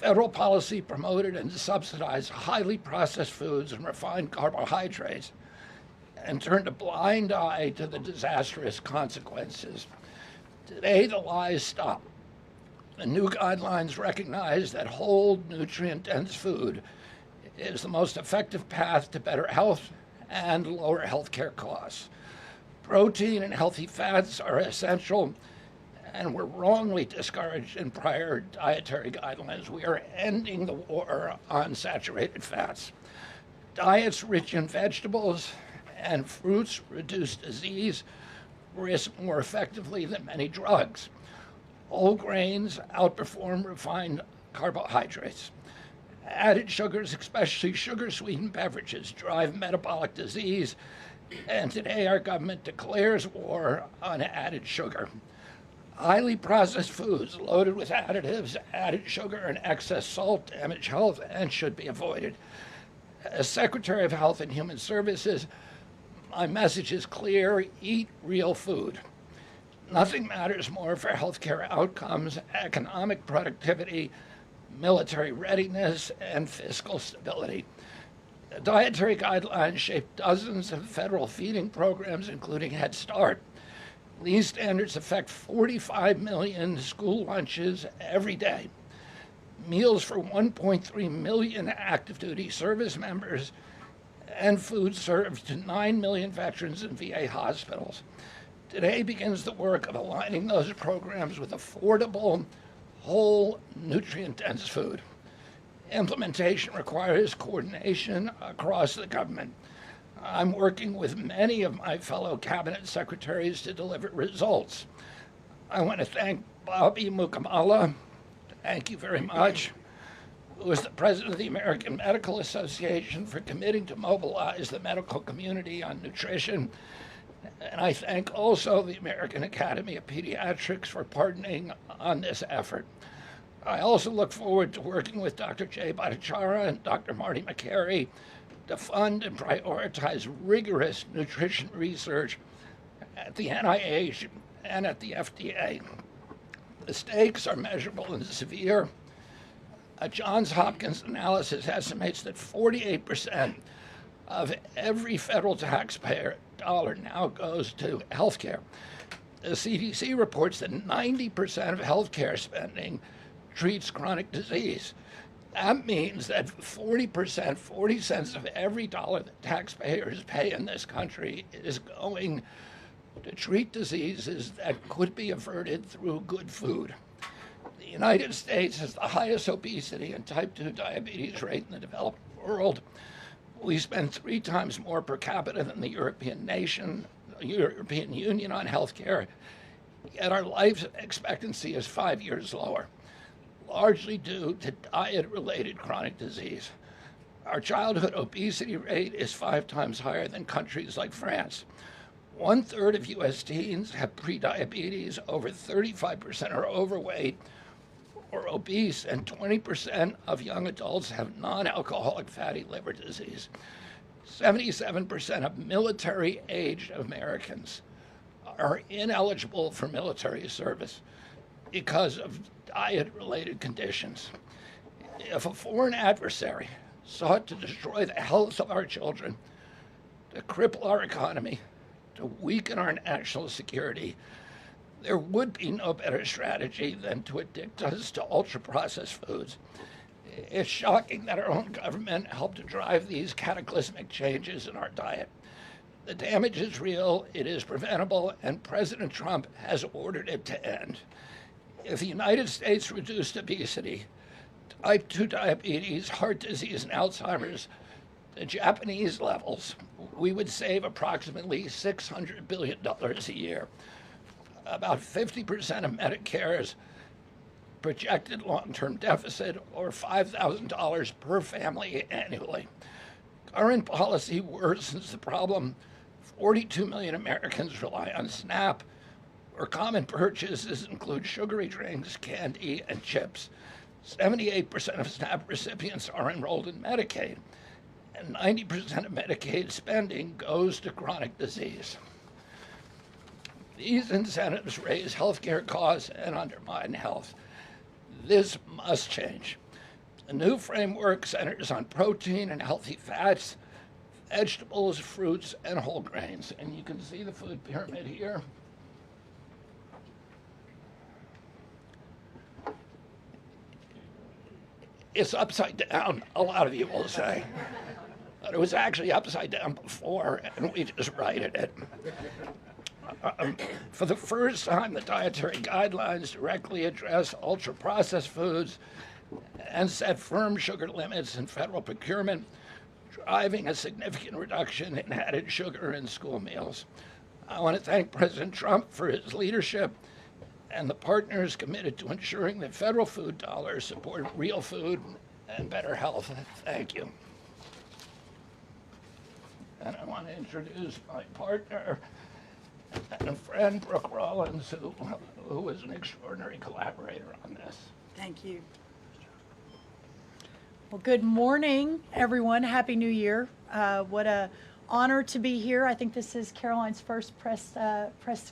Federal policy promoted and subsidized highly processed foods and refined carbohydrates and turned a blind eye to the disastrous consequences. Today, the lies stop. The new guidelines recognize that whole, nutrient-dense food is the most effective path to better health and lower healthcare costs. Protein and healthy fats are essential and were wrongly discouraged in prior dietary guidelines. We are ending the war on saturated fats. Diets rich in vegetables and fruits reduce disease risk more effectively than many drugs. Whole grains outperform refined carbohydrates. Added sugars, especially sugar-sweetened beverages, drive metabolic disease, and today our government declares war on added sugar. Highly processed foods loaded with additives, added sugar, and excess salt damage health and should be avoided. As Secretary of Health and Human Services, my message is clear: eat real food. Nothing matters more for healthcare outcomes, economic productivity, military readiness, and fiscal stability. The dietary guidelines shape dozens of federal feeding programs, including Head Start. These standards affect 45 million school lunches every day, meals for 1.3 million active duty service members, and food served to 9 million veterans in VA hospitals. Today begins the work of aligning those programs with affordable, whole, nutrient-dense food. Implementation requires coordination across the government. I'm working with many of my fellow cabinet secretaries to deliver results. I want to thank Bobby Mukamala, thank you very much, who is the president of the American Medical Association, for committing to mobilize the medical community on nutrition. And I thank also the American Academy of Pediatrics for partnering on this effort. I also look forward to working with Dr. Jay Bhattacharya and Dr. Marty McCary to fund and prioritize rigorous nutrition research at the NIH and at the FDA. The stakes are measurable and severe. A Johns Hopkins analysis estimates that 48% of every federal taxpayer dollar now goes to healthcare. The CDC reports that 90% of healthcare spending treats chronic disease. That means that 40%, 40 cents of every dollar that taxpayers pay in this country is going to treat diseases that could be averted through good food. The United States has the highest obesity and type 2 diabetes rate in the developed world. We spend 3 times more per capita than the European Union on healthcare, yet our life expectancy is 5 years lower, largely due to diet-related chronic disease. Our childhood obesity rate is 5 times higher than countries like France. 1/3 of U.S. teens have prediabetes, over 35% are overweight or obese, and 20% of young adults have non-alcoholic fatty liver disease. 77% of military-aged Americans are ineligible for military service because of diet-related conditions. If a foreign adversary sought to destroy the health of our children, to cripple our economy, to weaken our national security, there would be no better strategy than to addict us to ultra-processed foods. It's shocking that our own government helped to drive these cataclysmic changes in our diet. The damage is real, it is preventable, and President Trump has ordered it to end. If the United States reduced obesity, type 2 diabetes, heart disease, and Alzheimer's to Japanese levels, we would save approximately $600 billion a year. About 50% of Medicare's projected long-term deficit, or $5,000 per family annually. Current policy worsens the problem. 42 million Americans rely on SNAP, where common purchases include sugary drinks, candy, and chips. 78% of SNAP recipients are enrolled in Medicaid, and 90% of Medicaid spending goes to chronic disease. These incentives raise healthcare costs and undermine health. This must change. The new framework centers on protein and healthy fats, vegetables, fruits, and whole grains. And you can see the food pyramid here. It's upside down, a lot of you will say. But it was actually upside down before, and we just righted it. For the first time, the dietary guidelines directly address ultra-processed foods and set firm sugar limits in federal procurement, driving a significant reduction in added sugar in school meals. I want to thank President Trump for his leadership and the partners committed to ensuring that federal food dollars support real food and better health. Thank you. And I want to introduce my partner and friend, Brooke Rollins, who is an extraordinary collaborator on this. Thank you. Well, good morning, everyone. Happy New Year. What a honor to be here. I think this is Caroline's first press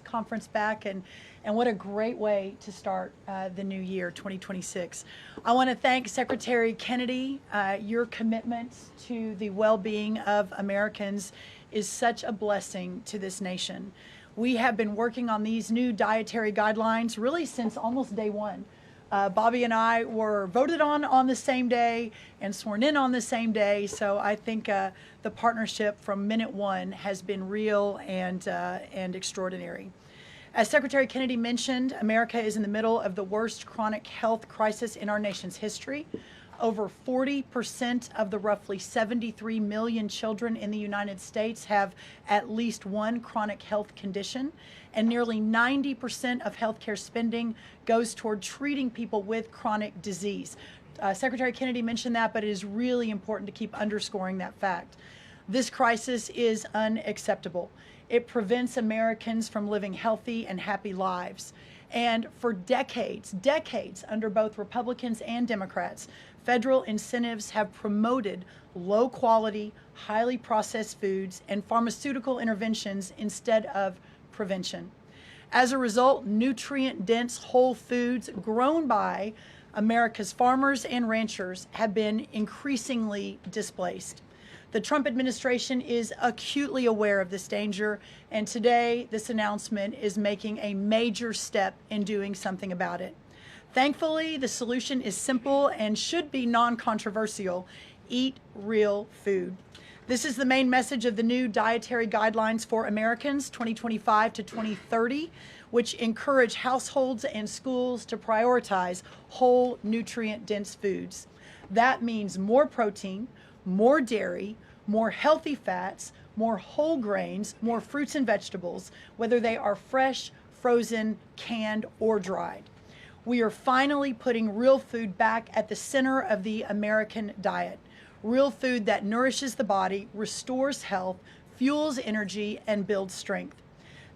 conference back, and what a great way to start the new year, 2026. I want to thank Secretary Kennedy. Your commitment to the well-being of Americans is such a blessing to this nation. We have been working on these new dietary guidelines really since almost day one. Bobby and I were voted on the same day and sworn in on the same day. So I think the partnership from minute one has been real and extraordinary. As Secretary Kennedy mentioned, America is in the middle of the worst chronic health crisis in our nation's history. Over 40% of the roughly 73 million children in the United States have at least one chronic health condition, and nearly 90% of healthcare spending goes toward treating people with chronic disease. Secretary Kennedy mentioned that, but it is really important to keep underscoring that fact. This crisis is unacceptable. It prevents Americans from living healthy and happy lives. And for decades, under both Republicans and Democrats, federal incentives have promoted low quality, highly processed foods and pharmaceutical interventions instead of prevention. As a result, nutrient-dense whole foods grown by America's farmers and ranchers have been increasingly displaced. The Trump administration is acutely aware of this danger, and today this announcement is making a major step in doing something about it. Thankfully, the solution is simple and should be non-controversial. Eat real food. This is the main message of the new Dietary Guidelines for Americans 2025 to 2030, which encourage households and schools to prioritize whole, nutrient-dense foods. That means more protein, more dairy, more healthy fats, more whole grains, more fruits and vegetables, whether they are fresh, frozen, canned, or dried. We are finally putting real food back at the center of the American diet. Real food that nourishes the body, restores health, fuels energy, and builds strength.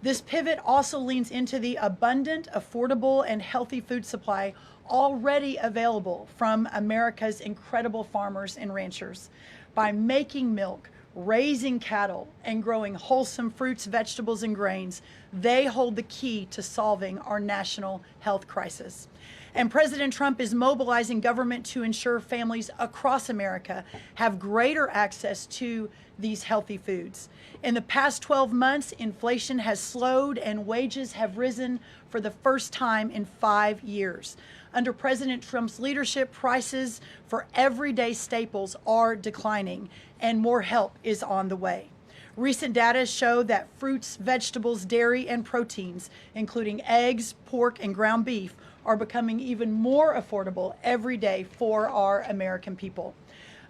This pivot also leans into the abundant, affordable, and healthy food supply already available from America's incredible farmers and ranchers. By making milk, raising cattle, and growing wholesome fruits, vegetables, and grains, they hold the key to solving our national health crisis. And President Trump is mobilizing government to ensure families across America have greater access to these healthy foods. In the past 12 months, inflation has slowed and wages have risen for the first time in 5 years. Under President Trump's leadership, prices for everyday staples are declining, and more help is on the way. Recent data show that fruits, vegetables, dairy, and proteins, including eggs, pork, and ground beef, are becoming even more affordable every day for our American people.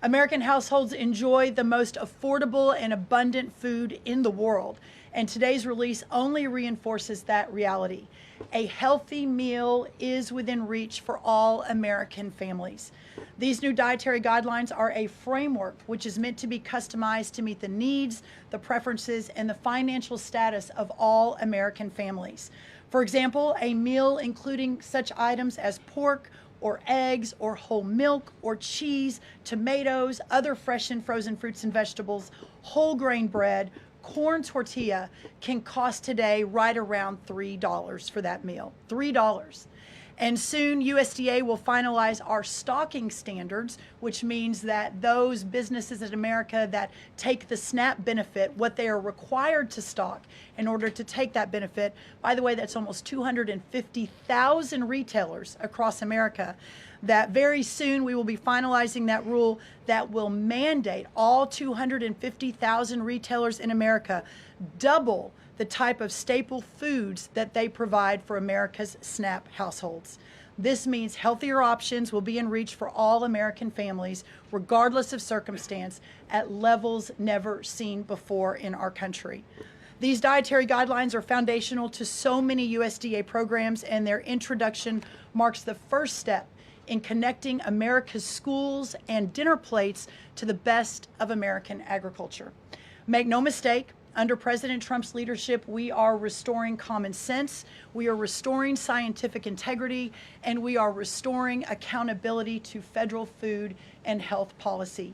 American households enjoy the most affordable and abundant food in the world, and today's release only reinforces that reality. A healthy meal is within reach for all American families. These new dietary guidelines are a framework which is meant to be customized to meet the needs, the preferences, and the financial status of all American families. For example, a meal including such items as pork or eggs or whole milk or cheese, tomatoes, other fresh and frozen fruits and vegetables, whole grain bread, corn tortilla can cost today right around $3 for that meal. $3. And soon USDA will finalize our stocking standards, which means that those businesses in America that take the SNAP benefit, what they are required to stock in order to take that benefit, by the way, that's almost 250,000 retailers across America, that very soon we will be finalizing that rule that will mandate all 250,000 retailers in America double the type of staple foods that they provide for America's SNAP households. This means healthier options will be in reach for all American families, regardless of circumstance, at levels never seen before in our country. These dietary guidelines are foundational to so many USDA programs, and their introduction marks the first step in connecting America's schools and dinner plates to the best of American agriculture. Make no mistake, under President Trump's leadership, we are restoring common sense, we are restoring scientific integrity, and we are restoring accountability to federal food and health policy.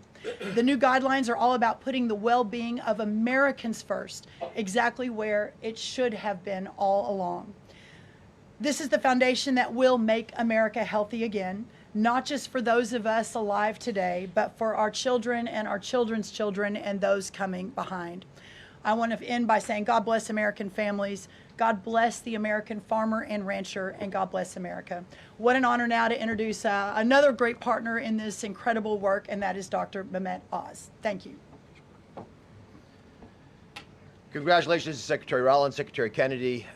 The new guidelines are all about putting the well-being of Americans first, exactly where it should have been all along. This is the foundation that will make America healthy again, not just for those of us alive today, but for our children and our children's children and those coming behind. I want to end by saying God bless American families, God bless the American farmer and rancher, and God bless America. What an honor now to introduce another great partner in this incredible work, and that is Dr. Mehmet Oz. Thank you. Congratulations to Secretary Rollins, Secretary Kennedy,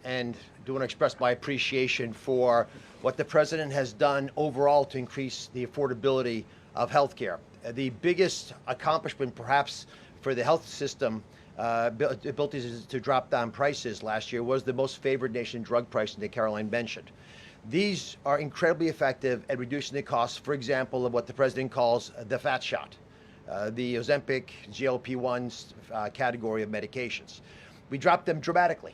and do want to express my appreciation for what the President has done overall to increase the affordability of health care. The biggest accomplishment perhaps for the health system abilities to drop down prices last year was the most favored nation drug pricing that Caroline mentioned. These are incredibly effective at reducing the costs, for example, of what the President calls the fat shot, the Ozempic, GLP-1 category of medications. We dropped them dramatically.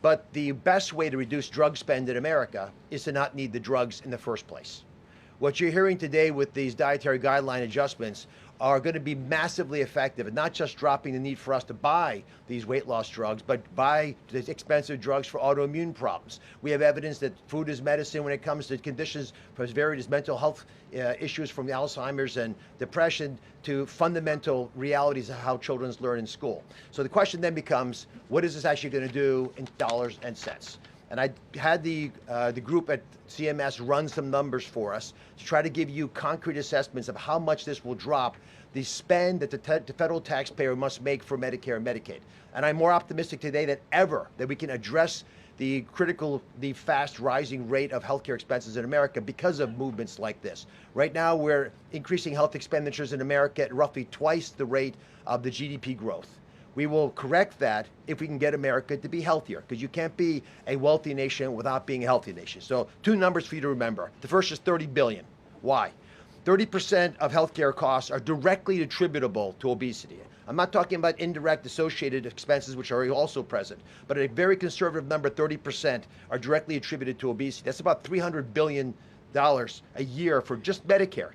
But the best way to reduce drug spend in America is to not need the drugs in the first place. What you're hearing today with these dietary guideline adjustments are going to be massively effective, and not just dropping the need for us to buy these weight loss drugs, but buy these expensive drugs for autoimmune problems. We have evidence that food is medicine when it comes to conditions as varied as mental health issues from Alzheimer's and depression to fundamental realities of how children learn in school. So the question then becomes, what is this actually going to do in dollars and cents? And I had the group at CMS run some numbers for us to try to give you concrete assessments of how much this will drop the spend that the federal taxpayer must make for Medicare and Medicaid. And I'm more optimistic today than ever that we can address the fast rising rate of healthcare expenses in America because of movements like this. Right now, we're increasing health expenditures in America at roughly twice the rate of the GDP growth. We will correct that if we can get America to be healthier, because you can't be a wealthy nation without being a healthy nation. So 2 numbers for you to remember. The first is 30 billion. Why? 30% of healthcare costs are directly attributable to obesity. I'm not talking about indirect associated expenses, which are also present, but a very conservative number, 30%, are directly attributed to obesity. That's about $300 billion a year for just Medicare,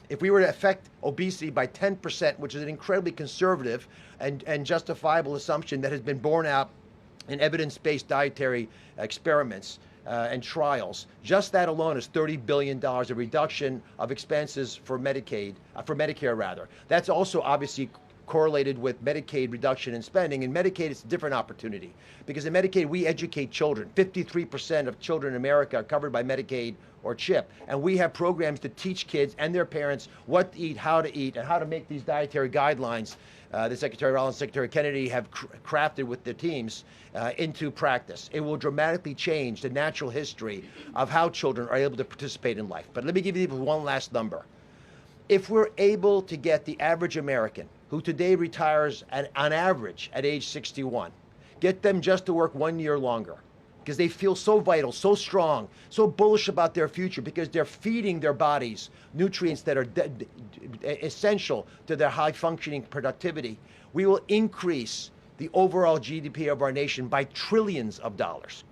If we were to affect obesity by 10%, which is an incredibly conservative and justifiable assumption that has been borne out in evidence-based dietary experiments and trials, just that alone is $30 billion of reduction of expenses for Medicare. That's also obviously correlated with Medicaid reduction in spending. In Medicaid, it's a different opportunity because in Medicaid, we educate children. 53% of children in America are covered by Medicaid or CHIP. And we have programs to teach kids and their parents what to eat, and how to make these dietary guidelines that Secretary Rollins, Secretary Kennedy have crafted with their teams into practice. It will dramatically change the natural history of how children are able to participate in life. But let me give you one last number. If we're able to get the average American, who today retires on average at age 61, get them just to work 1 year longer, because they feel so vital, so strong, so bullish about their future, because they're feeding their bodies nutrients that are essential to their high-functioning productivity, we will increase the overall GDP of our nation by trillions of dollars.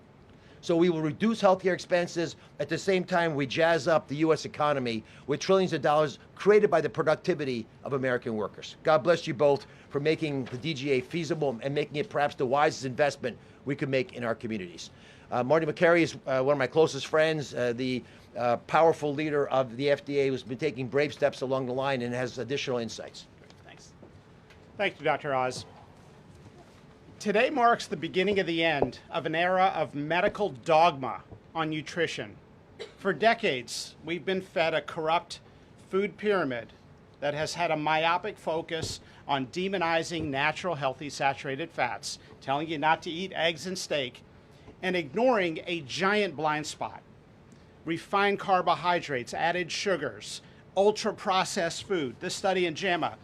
So we will reduce healthcare expenses. At the same time, we jazz up the U.S. economy with trillions of dollars created by the productivity of American workers. God bless you both for making the DGA feasible and making it perhaps the wisest investment we could make in our communities. Marty McCary is one of my closest friends, the powerful leader of the FDA who's been taking brave steps along the line and has additional insights. Thanks. Thank you, Dr. Oz. Today marks the beginning of the end of an era of medical dogma on nutrition. For decades, we've been fed a corrupt food pyramid that has had a myopic focus on demonizing natural, healthy, saturated fats, telling you not to eat eggs and steak, and ignoring a giant blind spot. Refined carbohydrates, added sugars, ultra-processed food. This study in JAMA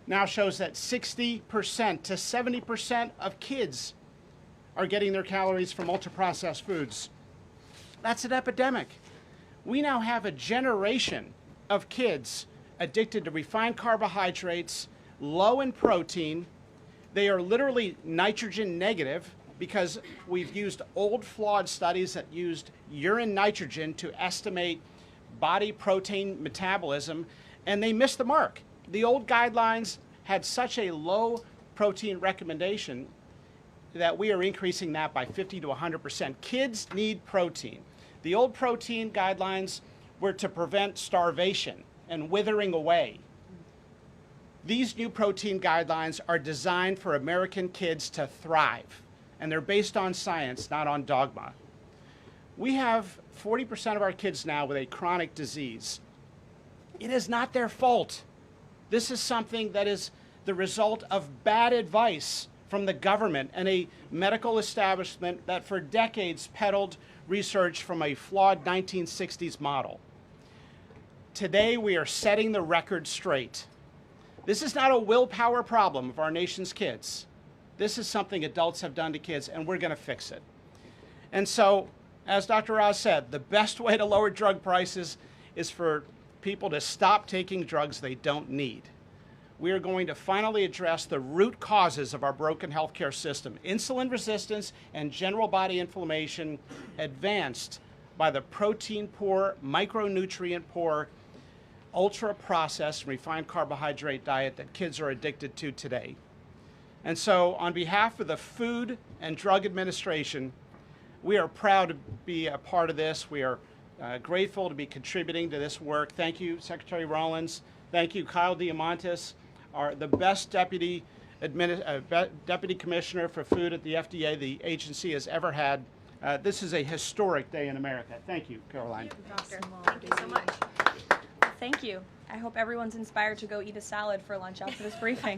now shows that 60% to 70% of kids are getting their calories from ultra-processed foods. That's an epidemic. We now have a generation of kids addicted to refined carbohydrates, low in protein. They are literally nitrogen negative because we've used old flawed studies that used urine nitrogen to estimate body protein metabolism, and they missed the mark. The old guidelines had such a low protein recommendation that we are increasing that by 50 to 100%. Kids need protein. The old protein guidelines were to prevent starvation and withering away. These new protein guidelines are designed for American kids to thrive, and they're based on science, not on dogma. We have 40% of our kids now with a chronic disease. It is not their fault. This is something that is the result of bad advice from the government and a medical establishment that for decades peddled research from a flawed 1960s model. Today, we are setting the record straight. This is not a willpower problem of our nation's kids. This is something adults have done to kids, and we're going to fix it. And so, as Dr. Oz said, the best way to lower drug prices is for people to stop taking drugs they don't need. We are going to finally address the root causes of our broken healthcare system: insulin resistance and general body inflammation, advanced by the protein-poor, micronutrient-poor, ultra-processed, refined carbohydrate diet that kids are addicted to today. And so, on behalf of the Food and Drug Administration, we are proud to be a part of this. We are grateful to be contributing to this work. Thank you, Secretary Rollins. Thank you, Kyle Diamantis, the best deputy commissioner for food at the FDA the agency has ever had. This is a historic day in America. Thank you, Caroline. Thank you so much. Thank you. I hope everyone's inspired to go eat a salad for lunch after this briefing.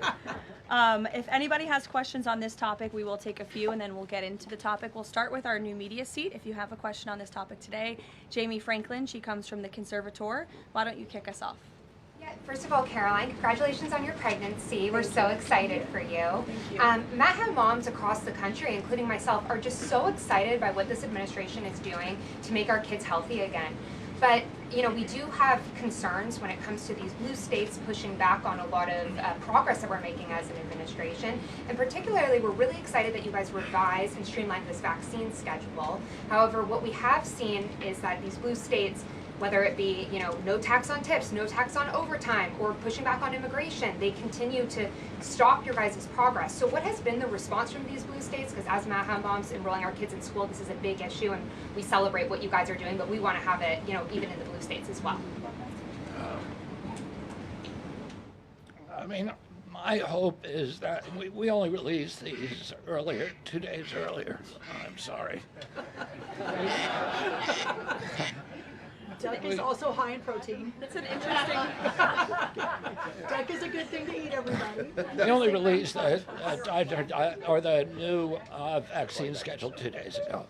If anybody has questions on this topic, we will take a few and then we'll get into the topic. We'll start with our new media seat. If you have a question on this topic today, Jamie Franklin, she comes from the Conservator. Why don't you kick us off? Yeah, first of all, Caroline, congratulations on your pregnancy. We're so excited for you. Matt moms across the country, including myself, are just so excited by what this administration is doing to make our kids healthy again. But, you know, we do have concerns when it comes to these blue states pushing back on a lot of progress that we're making as an administration. And particularly, we're really excited that you guys revised and streamlined this vaccine schedule. However, what we have seen is that these blue states, whether it be, you know, no tax on tips, no tax on overtime, or pushing back on immigration, they continue to stop your guys' progress. So what has been the response from these blue states? Because as Mahat moms enrolling our kids in school, this is a big issue, and we celebrate what you guys are doing, but we want to have it, you know, even in the blue states as well. I mean, my hope is that we only released these earlier, 2 days earlier. I'm sorry. Duck is also high in protein. That's an interesting. Duck is a good thing to eat, everybody. We only released the new vaccine schedule 2 days ago.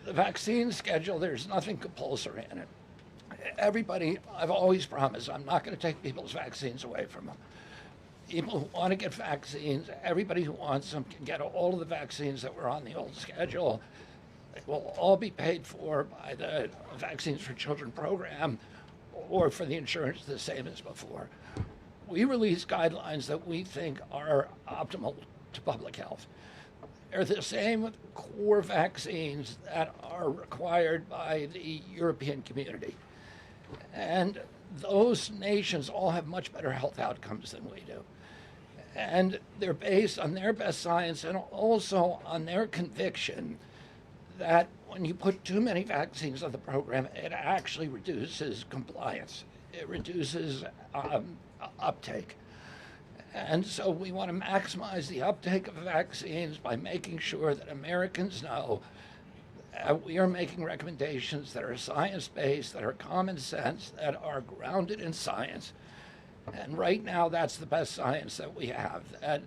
The vaccine schedule, there's nothing compulsory in it. Everybody, I've always promised, I'm not going to take people's vaccines away from them. People who want to get vaccines, everybody who wants them can get all of the vaccines that were on the old schedule. They will all be paid for by the Vaccines for Children program or for the insurance the same as before. We release guidelines that we think are optimal to public health. They're the same with core vaccines that are required by the European community. And those nations all have much better health outcomes than we do. And they're based on their best science and also on their conviction that when you put too many vaccines on the program, it actually reduces compliance. It reduces uptake. And so we want to maximize the uptake of vaccines by making sure that Americans know that we are making recommendations that are science-based, that are common sense, that are grounded in science. And right now, that's the best science that we have. And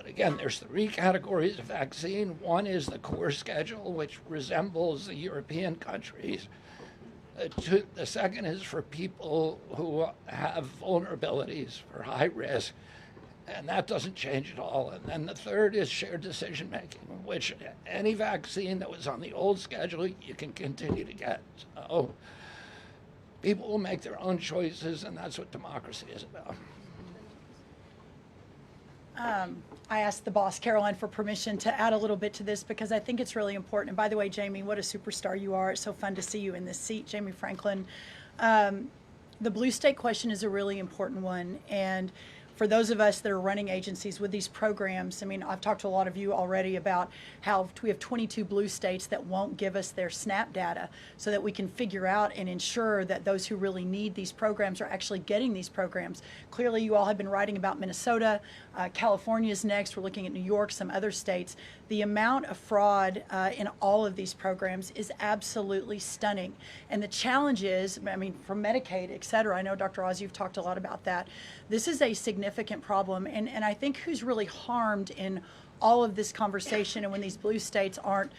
again, there's 3 categories of vaccine. One is the core schedule, which resembles the European countries. The second is for people who have vulnerabilities, for high risk, and that doesn't change at all. And then the third is shared decision making, which any vaccine that was on the old schedule, you can continue to get. So people will make their own choices, and that's what democracy is about. I asked the boss, Caroline, for permission to add a little bit to this because I think it's really important. And by the way, Jamie, what a superstar you are. It's so fun to see you in this seat, Jamie Franklin. The blue state question is a really important one. And for those of us that are running agencies with these programs, I mean, I've talked to a lot of you already about how we have 22 blue states that won't give us their SNAP data so that we can figure out and ensure that those who really need these programs are actually getting these programs. Clearly, you all have been writing about Minnesota. California is next. We're looking at New York, some other states. The amount of fraud in all of these programs is absolutely stunning. And the challenge is, I mean, from Medicaid, et cetera, I know, Dr. Oz, you've talked a lot about that. This is a significant problem. And I think who's really harmed in all of this conversation and when these blue states aren't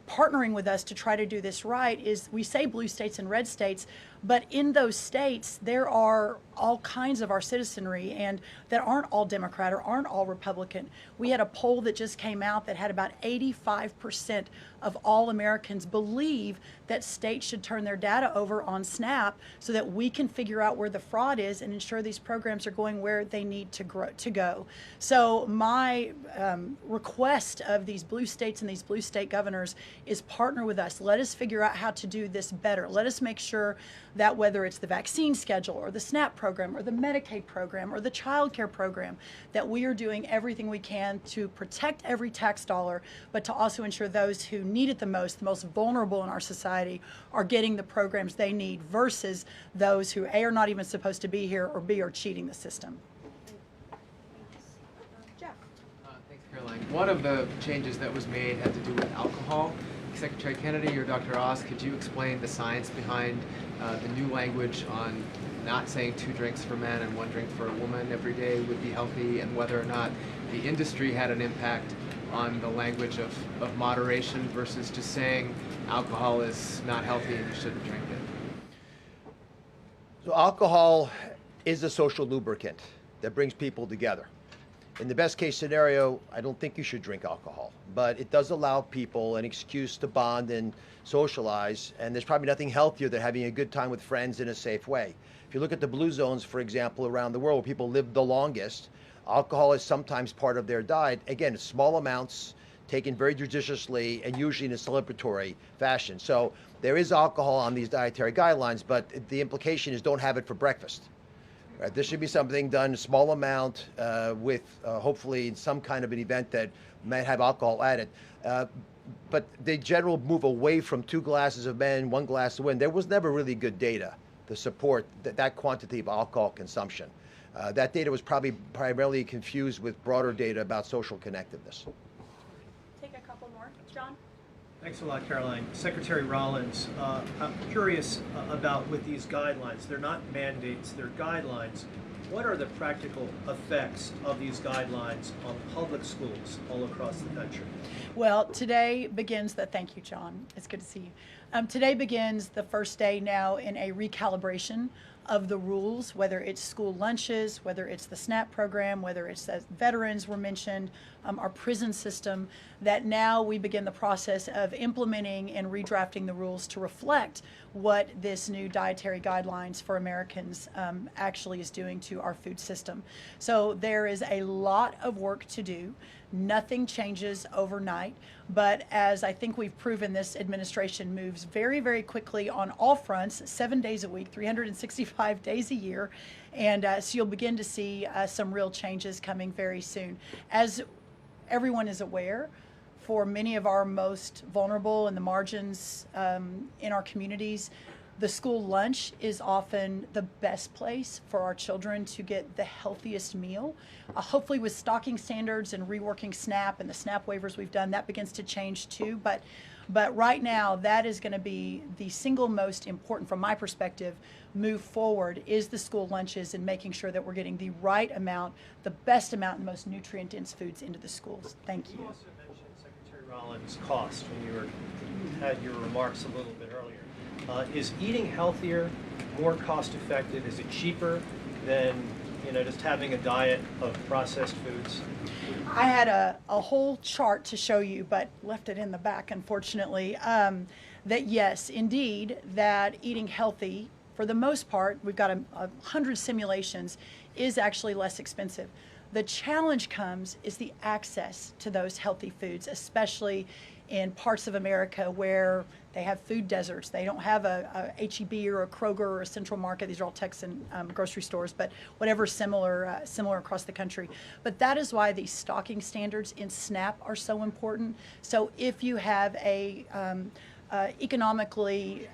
partnering with us to try to do this right is we say blue states and red states, but in those states, there are all kinds of our citizenry and that aren't all Democrat or aren't all Republican. We had a poll that just came out that had about 85% of all Americans believe that states should turn their data over on SNAP so that we can figure out where the fraud is and ensure these programs are going where they need to go. So my request of these blue states and these blue state governors is partner with us. Let us figure out how to do this better. Let us make sure that whether it's the vaccine schedule or the SNAP program or the Medicaid program or the child care program, that we are doing everything we can to protect every tax dollar, but to also ensure those who need it the most vulnerable in our society, are getting the programs they need versus those who A, are not even supposed to be here, or B, are cheating the system. Jeff. Thanks, Caroline. One of the changes that was made had to do with alcohol. Secretary Kennedy or Dr. Oz, could you explain the science behind the new language on not saying 2 drinks for men and 1 drink for a woman every day would be healthy, and whether or not the industry had an impact on the language of moderation versus just saying alcohol is not healthy and you shouldn't drink it? So alcohol is a social lubricant that brings people together. In the best case scenario, I don't think you should drink alcohol, but it does allow people an excuse to bond and socialize, and there's probably nothing healthier than having a good time with friends in a safe way. If you look at the blue zones, for example, around the world where people live the longest, alcohol is sometimes part of their diet. Again, small amounts, taken very judiciously, and usually in a celebratory fashion. So there is alcohol on these dietary guidelines, but the implication is don't have it for breakfast. Right, this should be something done in a small amount with hopefully some kind of an event that might have alcohol added. But the general move away from 2 glasses of men, 1 glass of women, there was never really good data to support that quantity of alcohol consumption. That data was probably primarily confused with broader data about social connectiveness. Take a couple more. John? Thanks a lot, Caroline. Secretary Rollins, I'm curious about with these guidelines. They're not mandates, they're guidelines. What are the practical effects of these guidelines on public schools all across the country? Well, today begins thank you, John. It's good to see you. Today begins the first day now in a recalibration of the rules, whether it's school lunches, whether it's the SNAP program, whether it's as veterans were mentioned, our prison system, that now we begin the process of implementing and redrafting the rules to reflect what this new dietary guidelines for Americans actually is doing to our food system. So there is a lot of work to do. Nothing changes overnight, but as I think we've proven, this administration moves very, very quickly on all fronts, 7 days a week, 365 days a year, and so you'll begin to see some real changes coming very soon. As everyone is aware, for many of our most vulnerable in the margins in our communities, the school lunch is often the best place for our children to get the healthiest meal. Hopefully with stocking standards and reworking SNAP and the SNAP waivers we've done, that begins to change too. But right now, that is going to be the single most important, from my perspective, move forward, is the school lunches and making sure that we're getting the right amount, the best amount, and the most nutrient-dense foods into the schools. Thank you. You also mentioned, Secretary Rollins, cost when you had your remarks a little bit earlier. Is eating healthier more cost effective? Is it cheaper than just having a diet of processed foods? I had a whole chart to show you, but left it in the back, unfortunately, that yes, indeed, that eating healthy, for the most part, we've got 100 simulations, is actually less expensive. The challenge is the access to those healthy foods, especially in parts of America where they have food deserts. They don't have a H-E-B or a Kroger or a Central Market. These are all Texan grocery stores, but whatever similar across the country. But that is why these stocking standards in SNAP are so important. So if you have a economically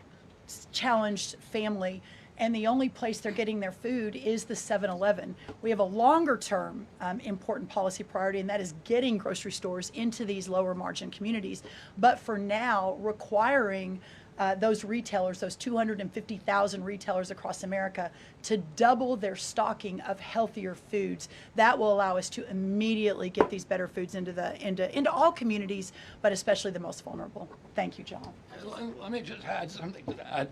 challenged family, and the only place they're getting their food is the 7-Eleven. We have a longer term important policy priority, and that is getting grocery stores into these lower margin communities. But for now, requiring those retailers, those 250,000 retailers across America, to double their stocking of healthier foods. That will allow us to immediately get these better foods into all communities, but especially the most vulnerable. Thank you, John. Let me just add something to that.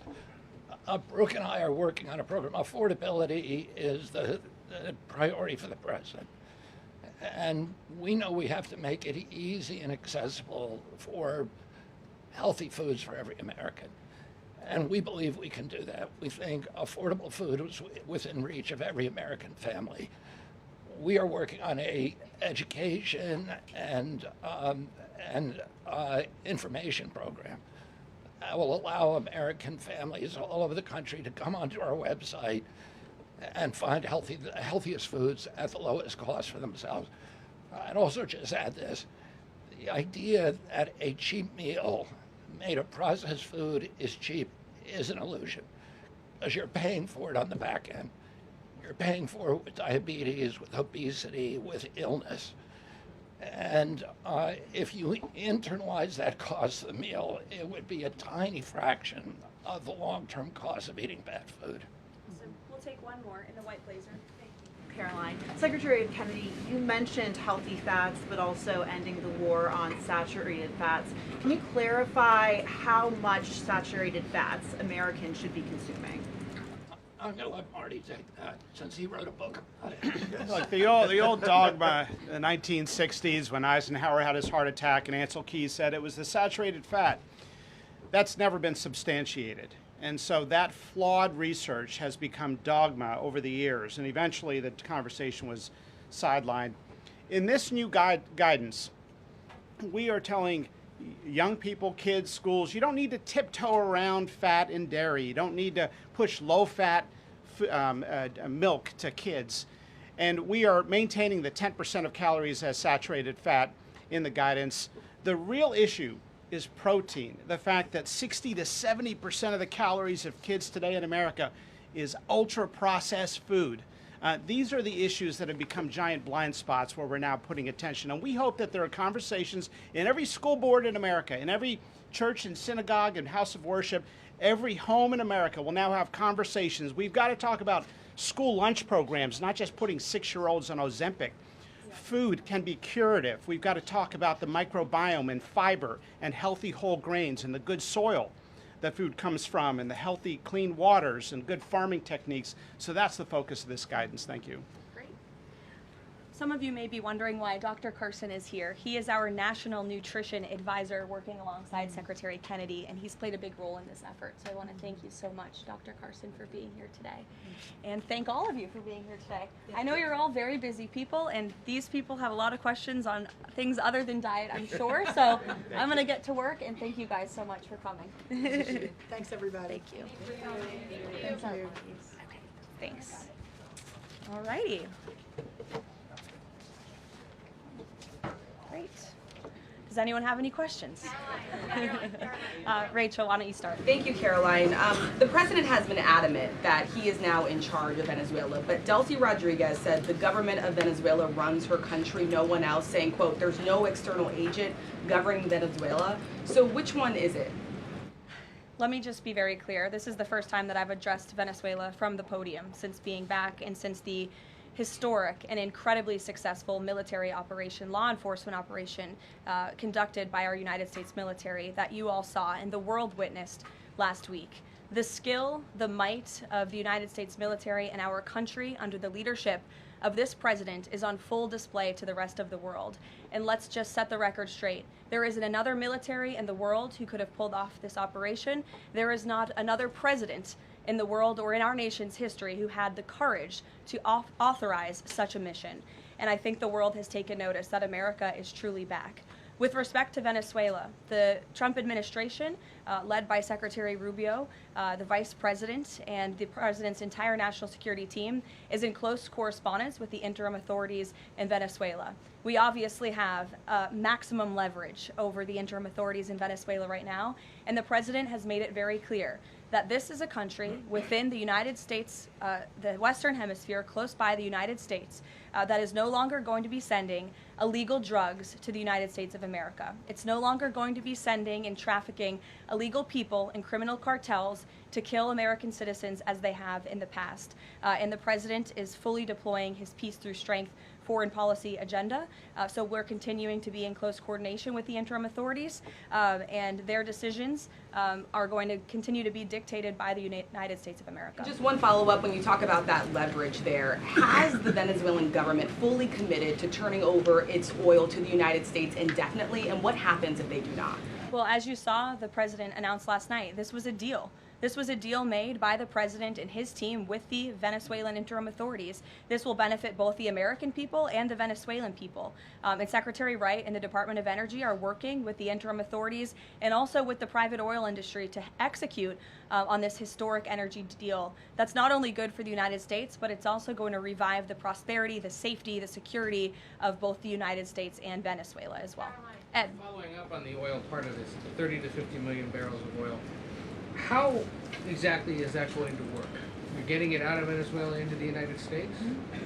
Brooke and I are working on a program. Affordability is the priority for the president. And we know we have to make it easy and accessible for healthy foods for every American. And we believe we can do that. We think affordable food is within reach of every American family. We are working on a education and information program that will allow American families all over the country to come onto our website and find the healthiest foods at the lowest cost for themselves. I'd also just add this. The idea that a cheap meal made of processed food is cheap is an illusion, because you're paying for it on the back end. You're paying for it with diabetes, with obesity, with illness. And if you internalize that cost of the meal, it would be a tiny fraction of the long-term cost of eating bad food. So we'll take one more in the white blazer. Thank you. Caroline. Secretary Kennedy, you mentioned healthy fats, but also ending the war on saturated fats. Can you clarify how much saturated fats Americans should be consuming? I'm going to let Marty take that, since he wrote a book about it. Look, the old dogma in the 1960s, when Eisenhower had his heart attack and Ansel Keys said it was the saturated fat, that's never been substantiated. And so that flawed research has become dogma over the years, and eventually the conversation was sidelined. In this new guidance, we are telling young people, kids, schools, you don't need to tiptoe around fat and dairy. You don't need to push low-fat milk to kids. And we are maintaining the 10% of calories as saturated fat in the guidance. The real issue is protein. The fact that 60 to 70% of the calories of kids today in America is ultra-processed food. These are the issues that have become giant blind spots where we're now putting attention. And we hope that there are conversations in every school board in America, in every church and synagogue and house of worship, every home in America will now have conversations. We've got to talk about school lunch programs, not just putting 6-year-olds on Ozempic. Food can be curative. We've got to talk about the microbiome and fiber and healthy whole grains and the good soil that food comes from, and the healthy, clean waters and good farming techniques. So that's the focus of this guidance. Thank you. Great. Some of you may be wondering why Dr. Carson is here. He is our National Nutrition Advisor working alongside Secretary Kennedy, and he's played a big role in this effort. So I want to thank you so much, Dr. Carson, for being here today. And thank all of you for being here today. I know you're all very busy people, and these people have a lot of questions on things other than diet, I'm sure. So I'm going to get to work, and thank you guys so much for coming. Thanks, everybody. Thank you. Thank you. Okay, thanks. All righty. Great. Does Does anyone have any questions? Rachel, why don't you start? Thank you, Caroline. The president has been adamant that he is now in charge of Venezuela, but Delcy Rodriguez said the government of Venezuela runs her country, no one else, saying, quote, there's no external agent governing Venezuela. So which one is it? Let me just be very clear. This is the first time that I've addressed Venezuela from the podium since being back and since the historic and incredibly successful military operation, law enforcement operation conducted by our United States military that you all saw and the world witnessed last week. The skill, the might of the United States military and our country under the leadership of this president is on full display to the rest of the world. And let's just set the record straight. There isn't another military in the world who could have pulled off this operation. There is not another president in the world or in our nation's history who had the courage to authorize such a mission. And I think the world has taken notice that America is truly back. With respect to Venezuela, the Trump administration, led by Secretary Rubio, the vice president, and the president's entire national security team, is in close correspondence with the interim authorities in Venezuela. We obviously have maximum leverage over the interim authorities in Venezuela right now, and the president has made it very clear that this is a country within the United States, the Western Hemisphere, close by the United States, that is no longer going to be sending illegal drugs to the United States of America. It's no longer going to be sending and trafficking illegal people and criminal cartels to kill American citizens as they have in the past. And the president is fully deploying his peace through strength foreign policy agenda. So we're continuing to be in close coordination with the interim authorities, and their decisions are going to continue to be dictated by the United States of America. Just one follow-up, when you talk about that leverage there, has the Venezuelan government fully committed to turning over its oil to the United States indefinitely, and what happens if they do not? Well, as you saw, the president announced last night, this was a deal. This was a deal made by the president and his team with the Venezuelan interim authorities. This will benefit both the American people and the Venezuelan people. And Secretary Wright and the Department of Energy are working with the interim authorities and also with the private oil industry to execute on this historic energy deal. That's not only good for the United States, but it's also going to revive the prosperity, the safety, the security of both the United States and Venezuela as well. Ed. Following up on the oil part of this, the 30 to 50 million barrels of oil, how exactly is that going to work? You're getting it out of Venezuela into the United States?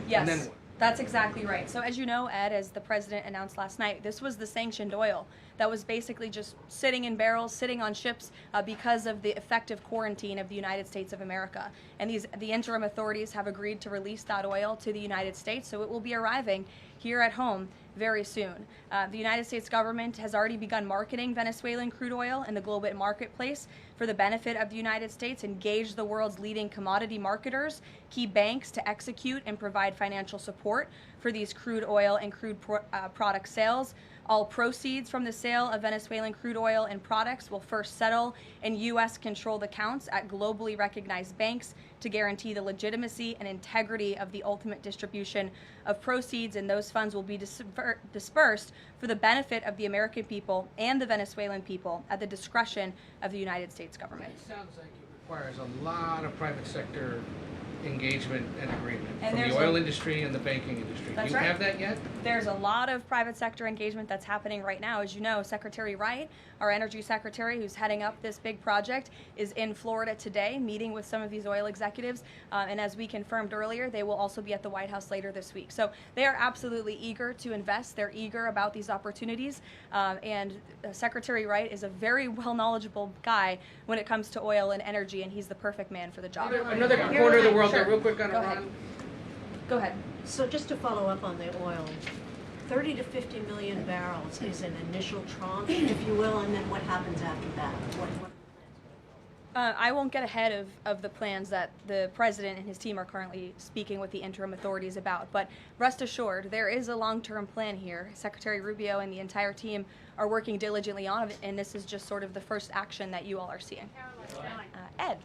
Yes. And then what? That's exactly right. So as you know, Ed, as the president announced last night, this was the sanctioned oil that was basically just sitting in barrels, sitting on ships because of the effective quarantine of the United States of America. And the interim authorities have agreed to release that oil to the United States, so it will be arriving here at home very soon. The United States government has already begun marketing Venezuelan crude oil in the global marketplace for the benefit of the United States, engaged the world's leading commodity marketers, key banks to execute and provide financial support for these crude oil and crude product sales. All proceeds from the sale of Venezuelan crude oil and products will first settle in U.S.-controlled accounts at globally recognized banks to guarantee the legitimacy and integrity of the ultimate distribution of proceeds, and those funds will be dispersed for the benefit of the American people and the Venezuelan people at the discretion of the United States government. It sounds like it requires a lot of private sector engagement and agreement And from the oil industry and the banking industry. Do you have that yet? There's a lot of private sector engagement that's happening right now. As you know, Secretary Wright, our energy secretary who's heading up this big project, is in Florida today meeting with some of these oil executives. And as we confirmed earlier, they will also be at the White House later this week. So they are absolutely eager to invest. They're eager about these opportunities. And Secretary Wright is a very well knowledgeable guy when it comes to oil and energy, and he's the perfect man for the job. Another corner of the world, Sure. real quick on Go Iran. ahead. Go ahead. So just to follow up on the oil, 30 to 50 million barrels is an initial tranche, if you will, and then what happens after that? I won't get ahead of the plans that the president and his team are currently speaking with the interim authorities about, but rest assured, there is a long-term plan here. Secretary Rubio and the entire team are working diligently on it, and this is just sort of the first action that you all are seeing. Ed.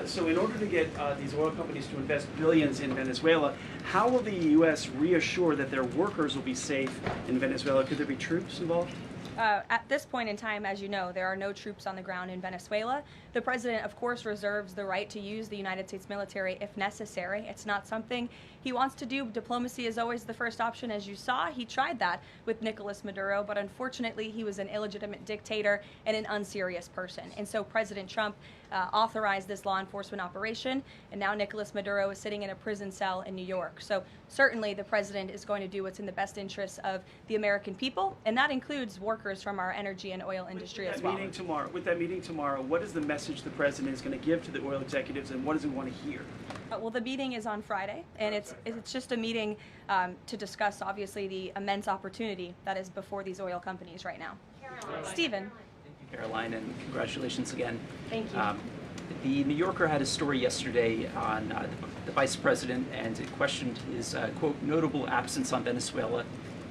So in order to get these oil companies to invest billions in Venezuela, how will the U.S. reassure that their workers will be safe in Venezuela? Could there be troops involved? At this point in time, as you know, there are no troops on the ground in Venezuela. The president, of course, reserves the right to use the United States military if necessary. It's not something he wants to do. Diplomacy is always the first option, as you saw. He tried that with Nicolas Maduro, but unfortunately, he was an illegitimate dictator and an unserious person. And so President Trump authorized this law enforcement operation, and now Nicolas Maduro is sitting in a prison cell in New York. So certainly the president is going to do what's in the best interests of the American people, and that includes workers from our energy and oil industry as well. With that meeting tomorrow, what is the message the president is going to give to the oil executives, and what does he want to hear? Well, the meeting is on Friday, and it's just a meeting to discuss, obviously, the immense opportunity that is before these oil companies right now. Stephen. Caroline, and congratulations again. Thank you. The New Yorker had a story yesterday on the vice president, and it questioned his, quote, notable absence on Venezuela.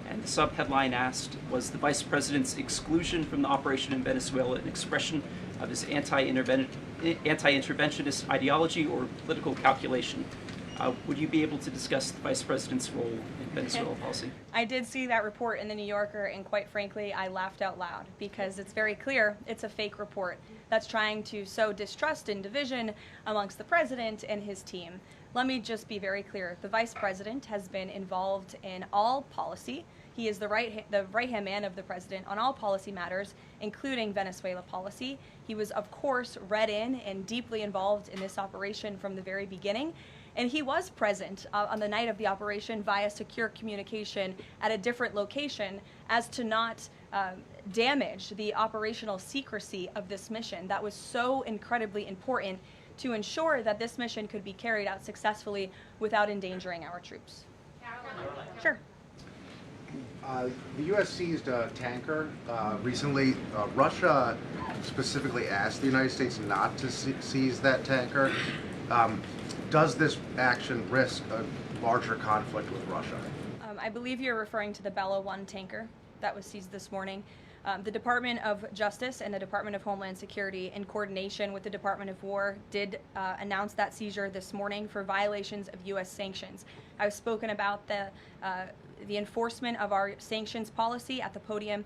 And the sub-headline asked, was the vice president's exclusion from the operation in Venezuela an expression of his anti-interventionist ideology or political calculation? Would you be able to discuss the vice president's role in Venezuela policy? I did see that report in the New Yorker, and quite frankly, I laughed out loud because it's very clear it's a fake report that's trying to sow distrust and division amongst the president and his team. Let me just be very clear. The vice president has been involved in all policy. He is the right-hand man of the president on all policy matters, including Venezuela policy. He was, of course, read in and deeply involved in this operation from the very beginning. And he was present on the night of the operation via secure communication at a different location as to not damage the operational secrecy of this mission. That was so incredibly important to ensure that this mission could be carried out successfully without endangering our troops. Sure. The U.S. seized a tanker recently. Russia specifically asked the United States not to seize that tanker. Does this action risk a larger conflict with Russia? I believe you're referring to the Bella 1 tanker that was seized this morning. The Department of Justice and the Department of Homeland Security, in coordination with the Department of War, did announce that seizure this morning for violations of U.S. sanctions. I've spoken about the enforcement of our sanctions policy at the podium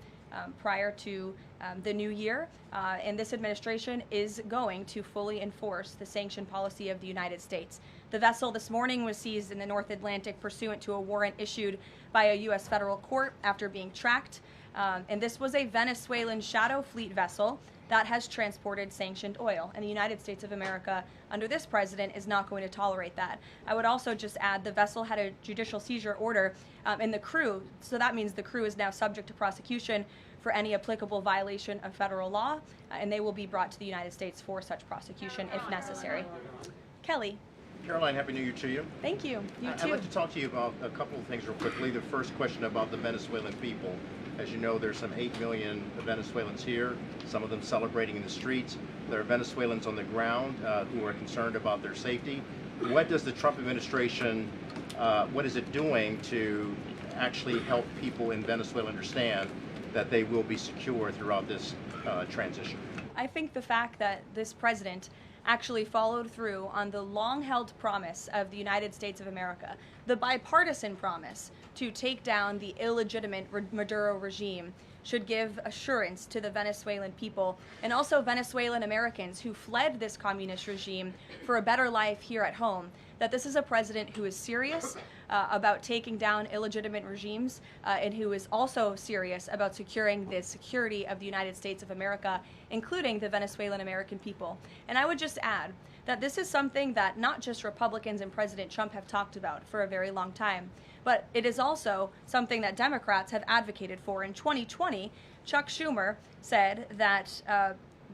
prior to the new year, and this administration is going to fully enforce the sanction policy of the United States. The vessel this morning was seized in the North Atlantic pursuant to a warrant issued by a U.S. federal court after being tracked, and this was a Venezuelan shadow fleet vessel that has transported sanctioned oil, and the United States of America, under this president, is not going to tolerate that. I would also just add the vessel had a judicial seizure order in the crew, so that means the crew is now subject to prosecution for any applicable violation of federal law, and they will be brought to the United States for such prosecution if necessary. Kelly. Caroline, Happy New Year to you. Thank you. You too. I'd like to talk to you about a couple of things real quickly. The first question about the Venezuelan people. As you know, there's some 8 million Venezuelans here, some of them celebrating in the streets. There are Venezuelans on the ground who are concerned about their safety. What does the Trump administration, what is it doing to actually help people in Venezuela understand that they will be secure throughout this transition? I think the fact that this president actually followed through on the long-held promise of the United States of America, the bipartisan promise to take down the illegitimate Maduro regime, should give assurance to the Venezuelan people and also Venezuelan Americans who fled this communist regime for a better life here at home, that this is a president who is serious about taking down illegitimate regimes and who is also serious about securing the security of the United States of America, including the Venezuelan American people. And I would just add that this is something that not just Republicans and President Trump have talked about for a very long time, but it is also something that Democrats have advocated for. In 2020, Chuck Schumer said that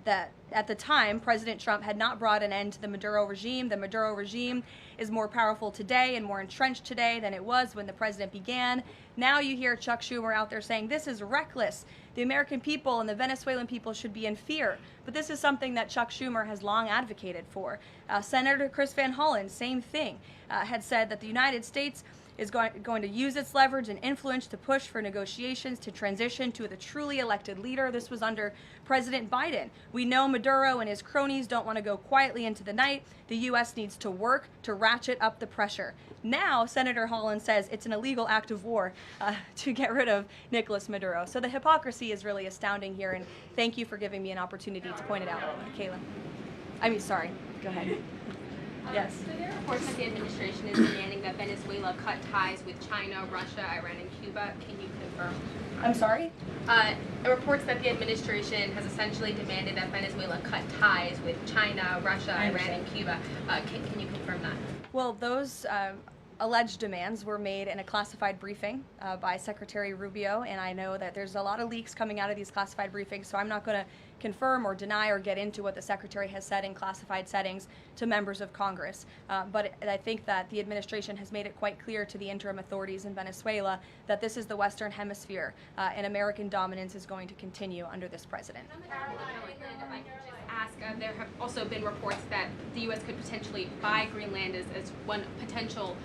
that at the time, President Trump had not brought an end to the Maduro regime. The Maduro regime is more powerful today and more entrenched today than it was when the president began. Now you hear Chuck Schumer out there saying this is reckless. The American people and the Venezuelan people should be in fear. But this is something that Chuck Schumer has long advocated for. Senator Chris Van Hollen, same thing, had said that the United States is going to use its leverage and influence to push for negotiations to transition to the truly elected leader. This was under President Biden. We know Maduro and his cronies don't want to go quietly into the night. The U.S. needs to work to ratchet up the pressure. Now, Senator Holland says it's an illegal act of war to get rid of Nicolas Maduro. So the hypocrisy is really astounding here, and thank you for giving me an opportunity to point it out, Kayla. Sorry, go ahead. Yes. So there are reports that the administration is demanding that Venezuela cut ties with China, Russia, Iran, and Cuba. Can you confirm? I'm sorry? Reports that the administration has essentially demanded that Venezuela cut ties with China, Russia, Iran, and Cuba. Can you confirm that? Well, those alleged demands were made in a classified briefing by Secretary Rubio, and I know that there's a lot of leaks coming out of these classified briefings, so I'm not going to confirm or deny or get into what the Secretary has said in classified settings to members of Congress. But I think that the administration has made it quite clear to the interim authorities in Venezuela that this is the Western Hemisphere, and American dominance is going to continue under this president. There have also been reports that the U.S. could potentially buy Greenland as one potential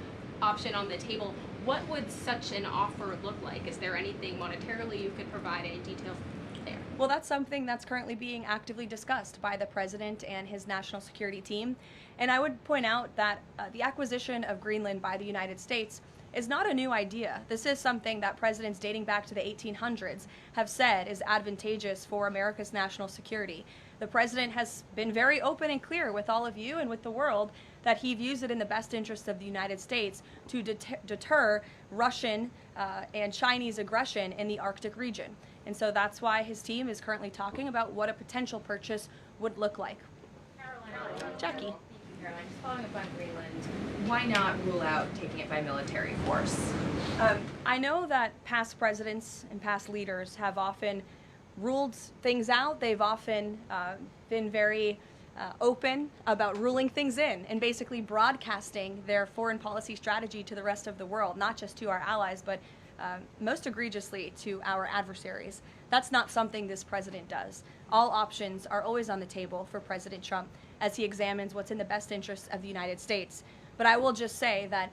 option on the table. What would such an offer look like? Is there anything monetarily you could provide, any details there? Well, that's something that's currently being actively discussed by the president and his national security team. And I would point out that the acquisition of Greenland by the United States is not a new idea. This is something that presidents dating back to the 1800s have said is advantageous for America's national security. The president has been very open and clear with all of you and with the world that he views it in the best interest of the United States to deter Russian and Chinese aggression in the Arctic region. And so that's why his team is currently talking about what a potential purchase would look like. Jackie. Caroline, just following up on Greenland, why not rule out taking it by military force? I know that past presidents and past leaders have often ruled things out. They've often been very open about ruling things in and basically broadcasting their foreign policy strategy to the rest of the world, not just to our allies, but most egregiously to our adversaries. That's not something this president does. All options are always on the table for President Trump as he examines what's in the best interest of the United States. But I will just say that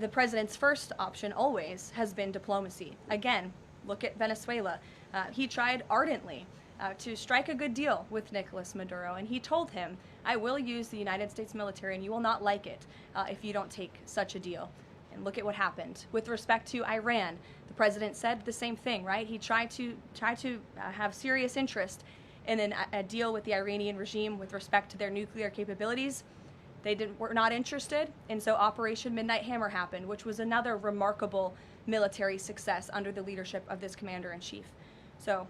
the president's first option always has been diplomacy. Again, look at Venezuela. He tried ardently to strike a good deal with Nicolas Maduro, and he told him, I will use the United States military and you will not like it if you don't take such a deal. And look at what happened. With respect to Iran, the president said the same thing, right? He tried to have serious interest in a deal with the Iranian regime with respect to their nuclear capabilities. They were not interested, and so Operation Midnight Hammer happened, which was another remarkable military success under the leadership of this commander-in-chief. So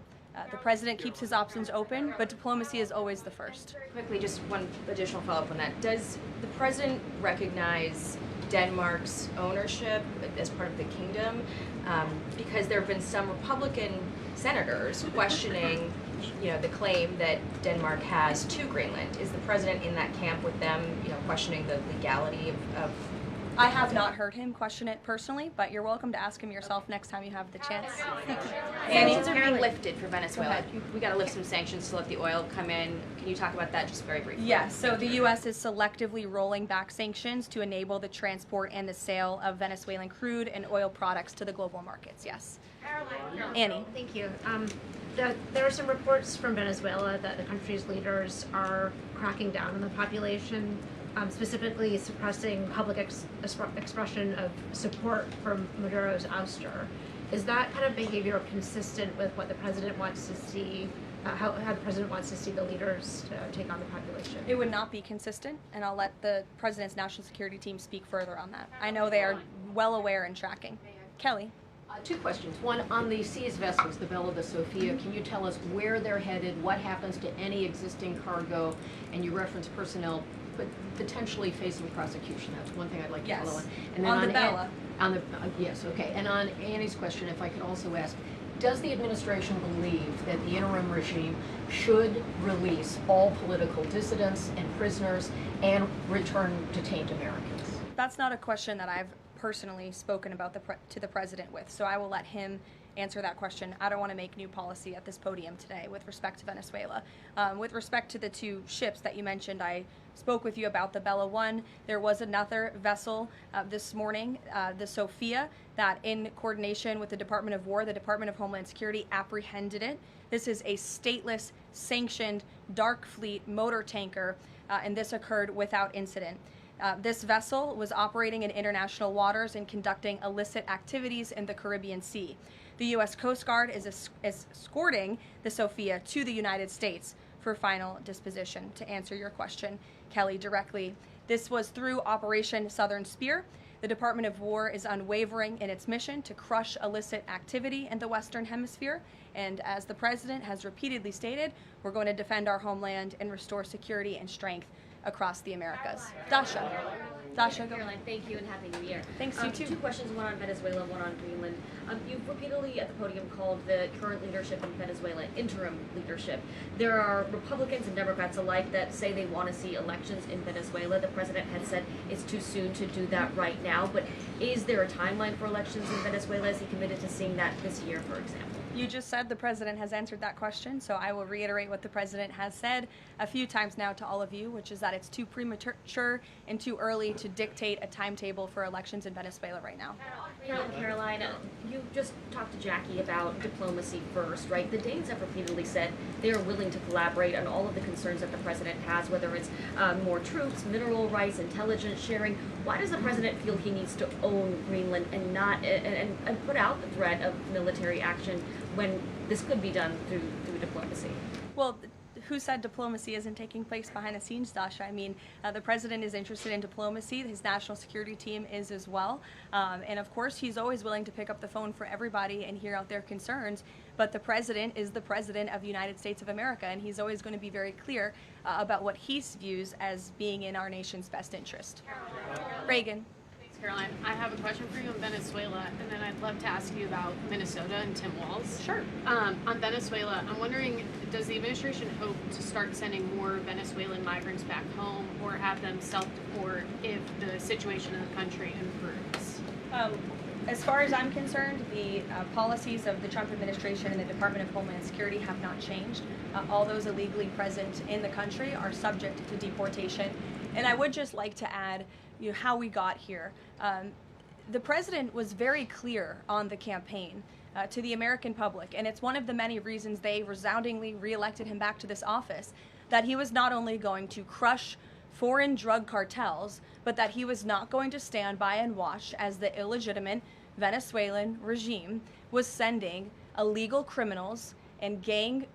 the president keeps his options open, but diplomacy is always the first. Quickly, just one additional follow-up on that. Does the president recognize Denmark's ownership as part of the kingdom? Because there have been some Republican senators questioning the claim that Denmark has to Greenland. Is the president in that camp with them, questioning the legality of I have not heard him question it personally, but you're welcome to ask him yourself next time you have the chance. Sanctions are being lifted for Venezuela. We got to lift some sanctions to let the oil come in. Can you talk about that just very briefly? Yes, so the U.S. is selectively rolling back sanctions to enable the transport and the sale of Venezuelan crude and oil products to the global markets, yes. Annie. Thank you. There are some reports from Venezuela that the country's leaders are cracking down on the population, specifically suppressing public expression of support for Maduro's ouster. Is that kind of behavior consistent with what the president wants to see, how the president wants to see the leaders take on the population? It would not be consistent, and I'll let the president's national security team speak further on that. I know they are well aware and tracking. Kelly. Two questions. One, on the seized vessels, the Bella, the Sophia, can you tell us where they're headed, what happens to any existing cargo, and you referenced personnel potentially facing prosecution? That's one thing I'd like to follow on. And then on the Bella. Yes, okay. And on Annie's question, if I could also ask, does the administration believe that the interim regime should release all political dissidents and prisoners and return detained Americans? That's not a question that I've personally spoken about to the president with, so I will let him answer that question. I don't want to make new policy at this podium today with respect to Venezuela. With respect to the two ships that you mentioned, I spoke with you about the Bella One. There was another vessel this morning, the Sophia, that in coordination with the Department of War, the Department of Homeland Security apprehended it. This is a stateless, sanctioned, dark fleet motor tanker, and this occurred without incident. This vessel was operating in international waters and conducting illicit activities in the Caribbean Sea. The U.S. Coast Guard is escorting the Sophia to the United States for final disposition. To answer your question, Kelly, directly, this was through Operation Southern Spear. The Department of War is unwavering in its mission to crush illicit activity in the Western Hemisphere. And as the President has repeatedly stated, we're going to defend our homeland and restore security and strength across the Americas. Dasha, go. Caroline, thank you and Happy New Year. Thanks, you too. Two questions, one on Venezuela, one on Greenland. You've repeatedly at the podium called the current leadership in Venezuela interim leadership. There are Republicans and Democrats alike that say they want to see elections in Venezuela. The president had said it's too soon to do that right now, but is there a timeline for elections in Venezuela? Is he committed to seeing that this year, for example? You just said the president has answered that question, so I will reiterate what the president has said a few times now to all of you, which is that it's too premature and too early to dictate a timetable for elections in Venezuela right now. Caroline, you just talked to Jackie about diplomacy first, right? The Danes have repeatedly said they are willing to collaborate on all of the concerns that the president has, whether it's more troops, mineral rights, intelligence sharing. Why does the president feel he needs to own Greenland and not and put out the threat of military action when this could be done through diplomacy? Well, who said diplomacy isn't taking place behind the scenes, Dasha? I mean, the president is interested in diplomacy. His national security team is as well. And of course, he's always willing to pick up the phone for everybody and hear out their concerns. But the president is the president of the United States of America, and he's always going to be very clear about what he views as being in our nation's best interest. Reagan. Caroline, I have a question for you on Venezuela, and then I'd love to ask you about Minnesota and Tim Walz. Sure. On Venezuela, I'm wondering, does the administration hope to start sending more Venezuelan migrants back home or have them self-deport if the situation in the country improves? As far as I'm concerned, the policies of the Trump administration and the Department of Homeland Security have not changed. All those illegally present in the country are subject to deportation. And I would just like to add, how we got here. The president was very clear on the campaign to the American public, and it's one of the many reasons they resoundingly reelected him back to this office, that he was not only going to crush foreign drug cartels, but that he was not going to stand by and watch as the illegitimate Venezuelan regime was sending illegal criminals and gang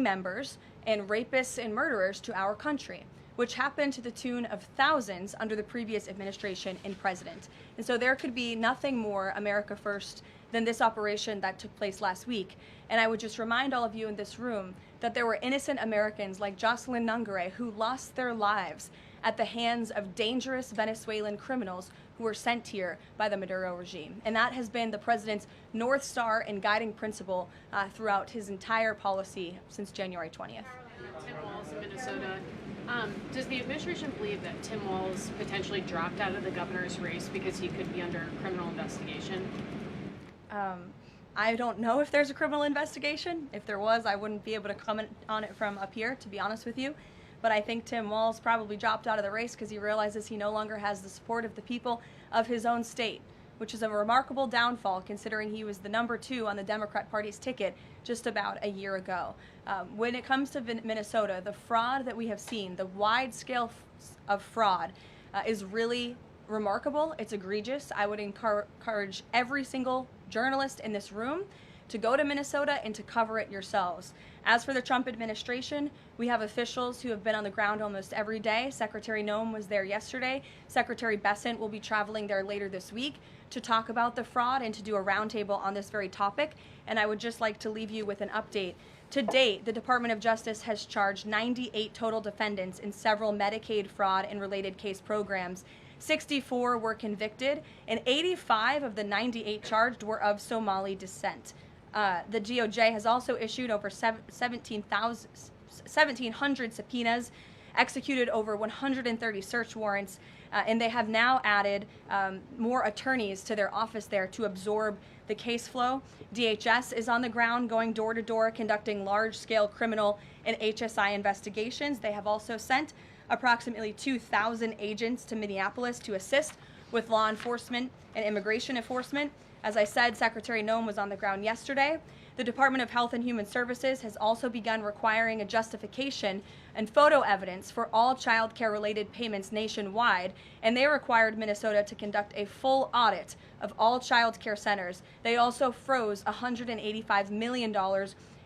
members and rapists and murderers to our country, which happened to the tune of thousands under the previous administration and president. And so there could be nothing more America first than this operation that took place last week. And I would just remind all of you in this room that there were innocent Americans like Jocelyn Nungare who lost their lives at the hands of dangerous Venezuelan criminals who were sent here by the Maduro regime. And that has been the president's North Star and guiding principle throughout his entire policy since January 20th. Tim Walz in Minnesota. Does the administration believe that Tim Walz potentially dropped out of the governor's race because he could be under criminal investigation? I don't know if there's a criminal investigation. If there was, I wouldn't be able to comment on it from up here, to be honest with you. But I think Tim Walz probably dropped out of the race because he realizes he no longer has the support of the people of his own state, which is a remarkable downfall considering he was the number 2 on the Democrat Party's ticket just about a year ago. When it comes to Minnesota, the fraud that we have seen, the wide scale of fraud is really remarkable. It's egregious. I would encourage every single journalist in this room to go to Minnesota and to cover it yourselves. As for the Trump administration, we have officials who have been on the ground almost every day. Secretary Noem was there yesterday. Secretary Bessent will be traveling there later this week to talk about the fraud and to do a roundtable on this very topic. And I would just like to leave you with an update. To date, the Department of Justice has charged 98 total defendants in several Medicaid fraud and related case programs. 64 were convicted, and 85 of the 98 charged were of Somali descent. The DOJ has also issued over 1,700 subpoenas executed over 130 search warrants, and they have now added more attorneys to their office there to absorb the case flow. DHS is on the ground going door to door conducting large-scale criminal and HSI investigations. They have also sent approximately 2,000 agents to Minneapolis to assist with law enforcement and immigration enforcement. As I said, Secretary Noem was on the ground yesterday. The Department of Health and Human Services has also begun requiring a justification and photo evidence for all child care related payments nationwide, and they required Minnesota to conduct a full audit of all child care centers. They also froze $185 million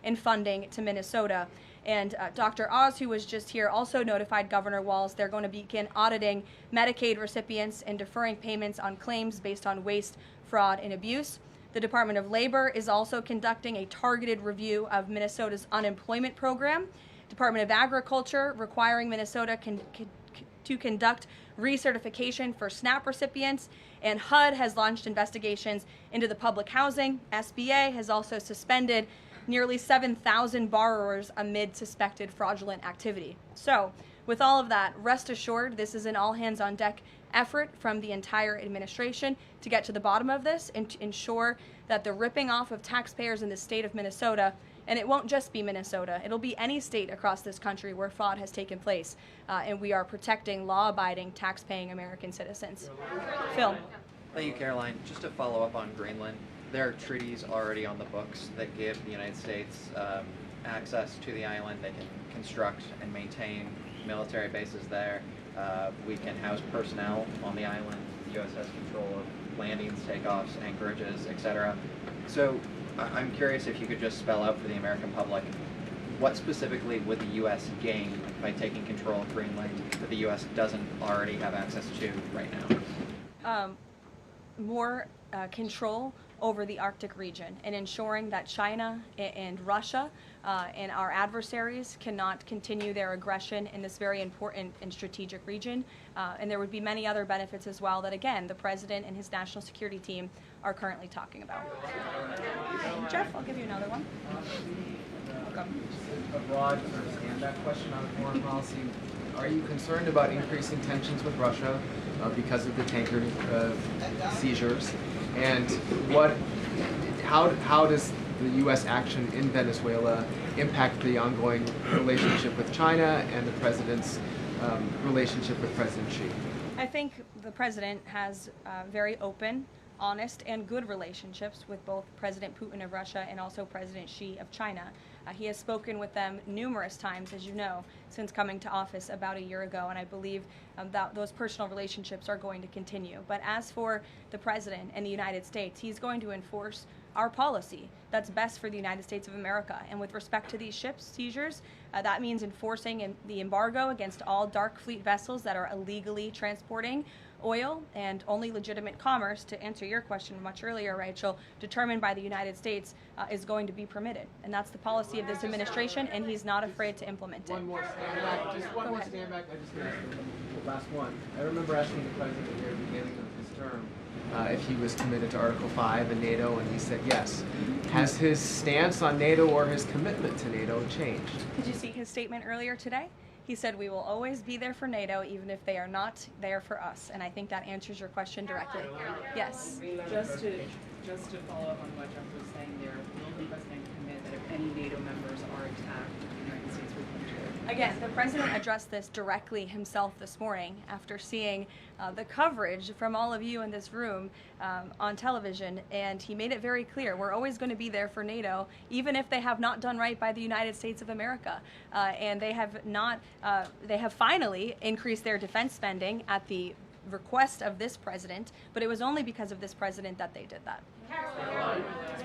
in funding to Minnesota. And Dr. Oz, who was just here, also notified Governor Walz they're going to begin auditing Medicaid recipients and deferring payments on claims based on waste, fraud, and abuse. The Department of Labor is also conducting a targeted review of Minnesota's unemployment program. Department of Agriculture requiring Minnesota to conduct recertification for SNAP recipients, and HUD has launched investigations into the public housing. SBA has also suspended nearly 7,000 borrowers amid suspected fraudulent activity. So, with all of that, rest assured this is an all-hands-on-deck effort from the entire administration to get to the bottom of this and to ensure that the ripping off of taxpayers in the state of Minnesota, and it won't just be Minnesota, it'll be any state across this country where fraud has taken place, and we are protecting law-abiding, tax-paying American citizens. Phil. Thank you, Caroline. Just to follow up on Greenland, there are treaties already on the books that give the United States access to the island. They can construct and maintain military bases there. We can house personnel on the island. The U.S. has control of landings, takeoffs, anchorages, etc. So I'm curious if you could just spell out for the American public, what specifically would the U.S. gain by taking control of Greenland that the U.S. doesn't already have access to right now? More control over the Arctic region and ensuring that China and Russia and our adversaries cannot continue their aggression in this very important and strategic region. And there would be many other benefits as well that, again, the President and his national security team are currently talking about. Jeff, I'll give you another one. Welcome. A broad sort of stand-back question on foreign policy. Are you concerned about increasing tensions with Russia because of the tanker seizures? And how does the U.S. action in Venezuela impact the ongoing relationship with China and the President's relationship with President Xi? I think the President has very open, honest, and good relationships with both President Putin of Russia and also President Xi of China. He has spoken with them numerous times, as you know, since coming to office about a year ago, and I believe that those personal relationships are going to continue. But as for the President and the United States, he's going to enforce our policy that's best for the United States of America. And with respect to these ship seizures, that means enforcing the embargo against all dark fleet vessels that are illegally transporting oil, and only legitimate commerce, to answer your question much earlier, Rachel, determined by the United States is going to be permitted. And that's the policy of this administration, and he's not afraid to implement it. One more stand back. Just one more stand back. I just want to ask the last one. I remember asking the President at the very beginning of his term if he was committed to Article 5 and NATO, and he said yes. Has his stance on NATO or his commitment to NATO changed? Did you see his statement earlier today? He said we will always be there for NATO even if they are not there for us. And I think that answers your question directly. Yes. Just to follow up on what Jeff was saying there, will the President commit that if any NATO members are attacked, the United States will come to it? Again, the President addressed this directly himself this morning after seeing the coverage from all of you in this room on television, and he made it very clear we're always going to be there for NATO, even if they have not done right by the United States of America. And they have not, they have finally increased their defense spending at the request of this president, but it was only because of this president that they did that.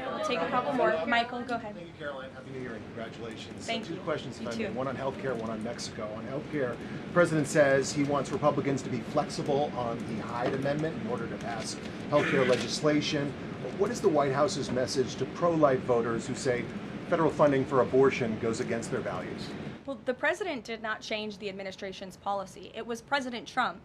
We'll take a couple more. Michael, go ahead. Thank you, Caroline. Happy New Year and congratulations. Thank you. Two questions, if I may. You too. One on healthcare, one on Mexico. On healthcare, the president says he wants Republicans to be flexible on the Hyde Amendment in order to pass healthcare legislation. What is the White House's message to pro-life voters who say federal funding for abortion goes against their values? Well, the president did not change the administration's policy. It was President Trump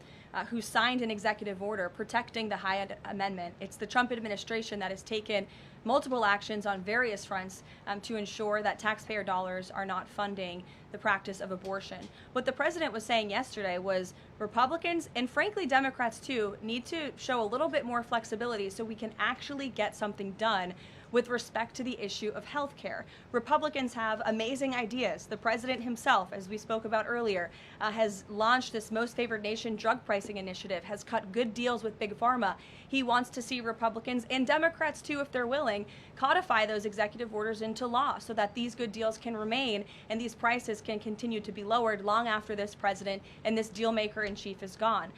who signed an executive order protecting the Hyde Amendment. It's the Trump administration that has taken multiple actions on various fronts to ensure that taxpayer dollars are not funding the practice of abortion. What the president was saying yesterday was Republicans, and frankly Democrats too, need to show a little bit more flexibility so we can actually get something done with respect to the issue of health care. Republicans have amazing ideas. The president himself, as we spoke about earlier, has launched this Most Favored Nation drug pricing initiative, has cut good deals with Big Pharma. He wants to see Republicans and Democrats too, if they're willing, codify those executive orders into law so that these good deals can remain and these prices can continue to be lowered long after this president and this deal maker in chief is gone.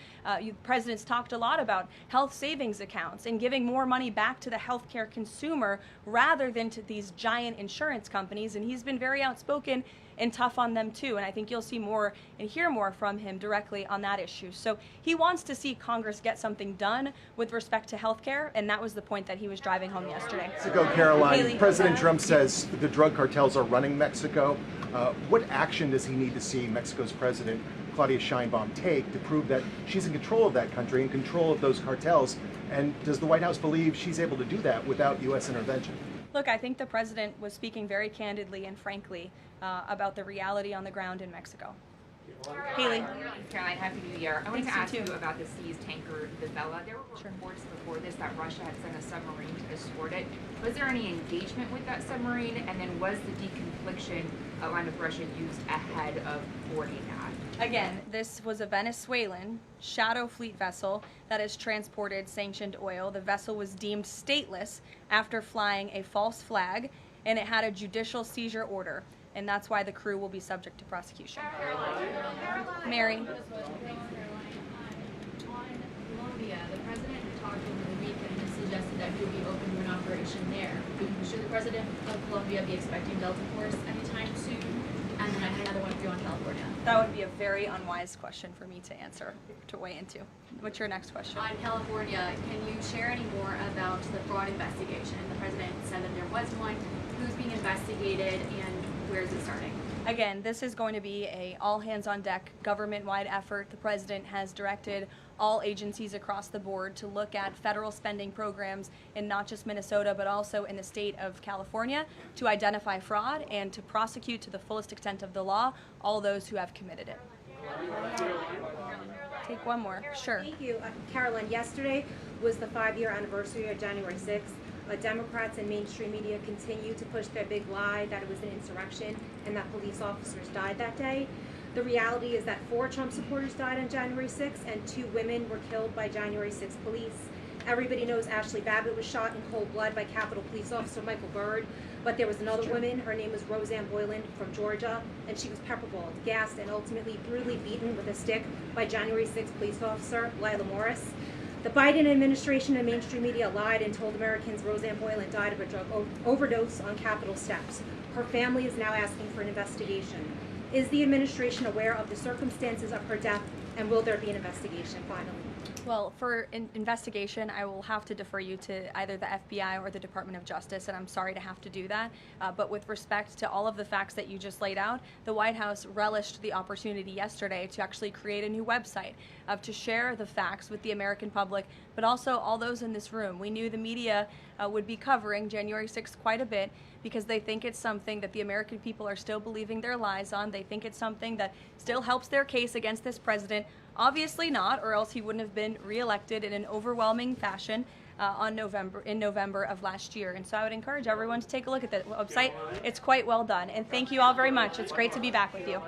Presidents talked a lot about health savings accounts and giving more money back to the healthcare consumer rather than to these giant insurance companies, and he's been very outspoken and tough on them too, and I think you'll see more and hear more from him directly on that issue. So he wants to see Congress get something done with respect to health care, and that was the point that he was driving home yesterday. To go, Caroline, Haley. President Trump says the drug cartels are running Mexico. What action does he need to see Mexico's president, Claudia Sheinbaum, take to prove that she's in control of that country, in control of those cartels? And does the White House believe she's able to do that without U.S. intervention? Look, I think the president was speaking very candidly and frankly about the reality on the ground in Mexico. Haley. Caroline, Happy New Year. I wanted to Thanks, ask you you too. about the seized tanker, the Vela. There were reports before this that Russia had sent a submarine to escort it. Was there any engagement with that submarine? And then was the deconfliction line with Russia used ahead of boarding that? Again, this was a Venezuelan shadow fleet vessel that has transported sanctioned oil. The vessel was deemed stateless after flying a false flag, and it had a judicial seizure order, and that's why the crew will be subject to prosecution. Mary. On Colombia, the president talked over the weekend and suggested that he would be open to an operation there. Should the president of Colombia be expecting Delta Force anytime soon? And then I had another one for you on California. That would be a very unwise question for me to answer, to weigh into. What's your next question? On California, can you share any more about the fraud investigation? The president said that there was one. Who's being investigated and where is it starting? Again, this is going to be a all-hands-on-deck government-wide effort. The president has directed all agencies across the board to look at federal spending programs in not just Minnesota, but also in the state of California to identify fraud and to prosecute to the fullest extent of the law all those who have committed it. Take one more. Sure. Thank you. Carolyn, yesterday was the 5-year anniversary of January 6th. Democrats and mainstream media continue to push their big lie that it was an insurrection and that police officers died that day. The reality is that 4 Trump supporters died on January 6th and 2 women were killed by January 6th police. Everybody knows Ashley Babbitt was shot in cold blood by Capitol Police Officer Michael Byrd, but there was another woman, her name was Roseanne Boylan from Georgia, and she was pepperballed, gassed, and ultimately brutally beaten with a stick by January 6th police officer Lila Morris. The Biden administration and mainstream media lied and told Americans Roseanne Boylan died of a drug overdose on Capitol steps. Her family is now asking for an investigation. Is the administration aware of the circumstances of her death, and will there be an investigation finally? Well, for investigation, I will have to defer you to either the FBI or the Department of Justice, and I'm sorry to have to do that. But with respect to all of the facts that you just laid out, the White House relished the opportunity yesterday to actually create a new website to share the facts with the American public, but also all those in this room. We knew the media would be covering January 6th quite a bit because they think it's something that the American people are still believing their lies on. They think it's something that still helps their case against this president. Obviously not, or else he wouldn't have been reelected in an overwhelming fashion in November of last year. And so I would encourage everyone to take a look at the website. It's quite well done. And thank you all very much. It's great to be back with you.